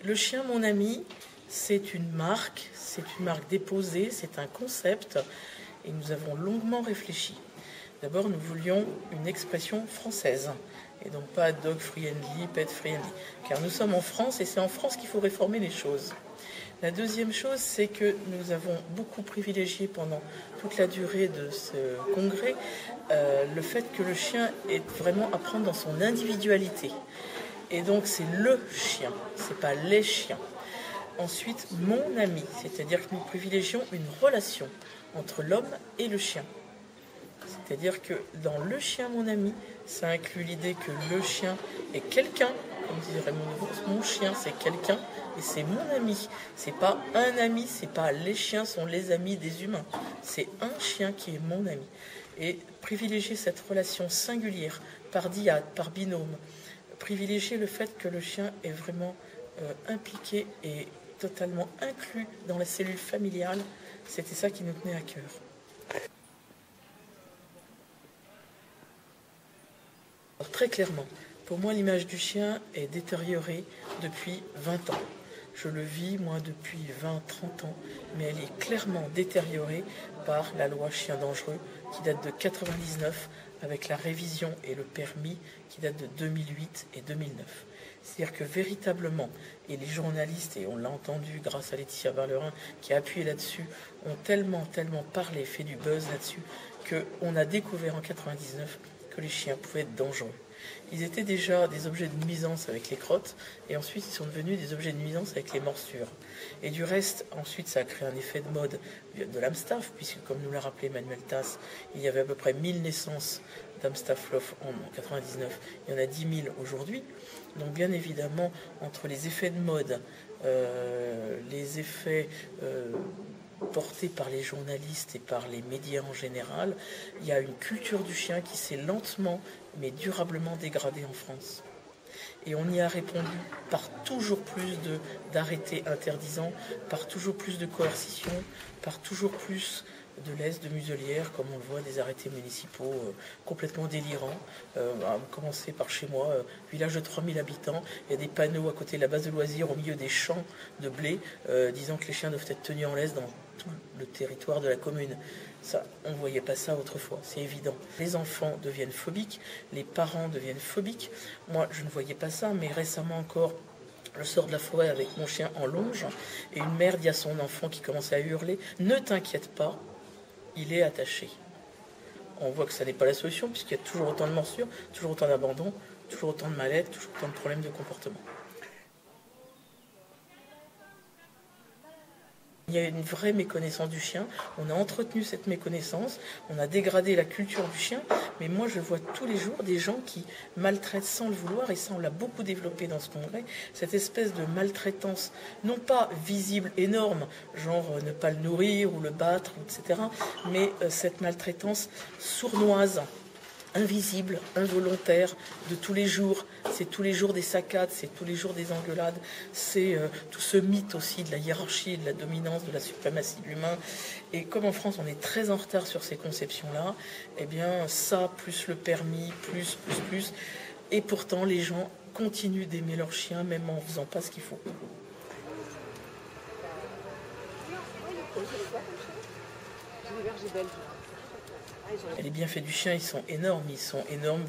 Le chien, mon ami, c'est une marque déposée, c'est un concept et nous avons longuement réfléchi. D'abord, nous voulions une expression française et donc pas dog friendly, pet friendly, car nous sommes en France et c'est en France qu'il faut réformer les choses. La deuxième chose, c'est que nous avons beaucoup privilégié pendant toute la durée de ce congrès le fait que le chien est vraiment à prendre dans son individualité. Et donc c'est le chien, c'est pas les chiens. Ensuite, mon ami, c'est-à-dire que nous privilégions une relation entre l'homme et le chien. C'est-à-dire que dans le chien, mon ami, ça inclut l'idée que le chien est quelqu'un, comme dirait Raymond Devos, mon chien c'est quelqu'un et c'est mon ami. C'est pas un ami, c'est pas les chiens sont les amis des humains. C'est un chien qui est mon ami. Et privilégier cette relation singulière, par dyade, par binôme, privilégier le fait que le chien est vraiment impliqué et totalement inclus dans la cellule familiale, c'était ça qui nous tenait à cœur. Alors, très clairement, pour moi l'image du chien est détériorée depuis 20 ans. Je le vis moi depuis 20-30 ans, mais elle est clairement détériorée par la loi chien dangereux qui date de 99 avec la révision et le permis qui date de 2008 et 2009. C'est-à-dire que véritablement, et les journalistes, et on l'a entendu grâce à Laetitia Barlerin qui a appuyé là-dessus, ont tellement parlé, fait du buzz là-dessus, qu'on a découvert en 99 que les chiens pouvaient être dangereux. Ils étaient déjà des objets de nuisance avec les crottes, et ensuite ils sont devenus des objets de nuisance avec les morsures. Et du reste, ensuite ça a créé un effet de mode de l'Amstaff, puisque comme nous l'a rappelé Manuel Tass, il y avait à peu près 1000 naissances d'Amstaff Lof en 99, il y en a 10 000 aujourd'hui. Donc bien évidemment, entre les effets de mode, les effets portés par les journalistes et par les médias en général, il y a une culture du chien qui s'est lentement mais durablement dégradée en France. Et on y a répondu par toujours plus d'arrêtés interdisants, par toujours plus de coercition, par toujours plus de laisse, de muselière, comme on le voit, des arrêtés municipaux complètement délirants. À commencer par chez moi, village de 3000 habitants, il y a des panneaux à côté de la base de loisirs, au milieu des champs de blé, disant que les chiens doivent être tenus en laisse dans tout le territoire de la commune. Ça, on ne voyait pas ça autrefois, c'est évident. Les enfants deviennent phobiques, les parents deviennent phobiques. Moi, je ne voyais pas ça, mais récemment encore, je sors de la forêt avec mon chien en longe, et une mère dit à son enfant qui commençait à hurler « Ne t'inquiète pas, il est attaché ». On voit que ça n'est pas la solution, puisqu'il y a toujours autant de morsures, toujours autant d'abandon, toujours autant de mal-être, toujours autant de problèmes de comportement. Il y a une vraie méconnaissance du chien, on a entretenu cette méconnaissance, on a dégradé la culture du chien, mais moi je vois tous les jours des gens qui maltraitent sans le vouloir, et ça on l'a beaucoup développé dans ce congrès, cette espèce de maltraitance, non pas visible, énorme, genre ne pas le nourrir ou le battre, etc., mais cette maltraitance sournoise, invisible, involontaire, de tous les jours. C'est tous les jours des saccades, c'est tous les jours des engueulades, c'est tout ce mythe aussi de la hiérarchie, de la dominance, de la suprématie de l'humain. Et comme en France on est très en retard sur ces conceptions-là, eh bien ça, plus le permis, plus, et pourtant les gens continuent d'aimer leurs chiens même en faisant pas ce qu'il faut. Et les bienfaits du chien, ils sont énormes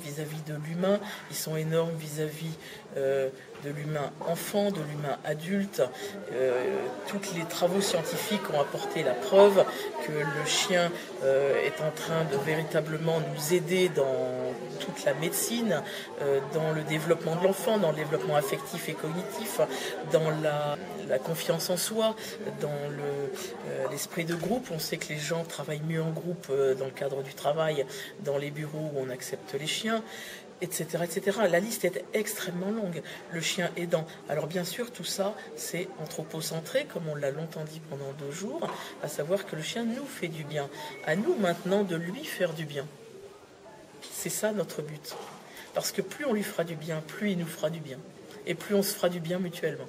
vis-à-vis de l'humain, ils sont énormes vis-à-vis de l'humain enfant, de l'humain adulte. Tous les travaux scientifiques ont apporté la preuve que le chien est en train de véritablement nous aider dans toute la médecine, dans le développement de l'enfant, dans le développement affectif et cognitif, dans la confiance en soi, dans l'esprit de groupe. On sait que les gens travaillent mieux en groupe dans le cadre du travail, dans les bureaux où on accepte les chiens, etc., etc. La liste est extrêmement longue. Le chien aidant. Alors bien sûr, tout ça, c'est anthropocentré, comme on l'a longtemps dit pendant 2 jours, à savoir que le chien nous fait du bien. À nous maintenant de lui faire du bien. C'est ça notre but. Parce que plus on lui fera du bien, plus il nous fera du bien. Et plus on se fera du bien mutuellement.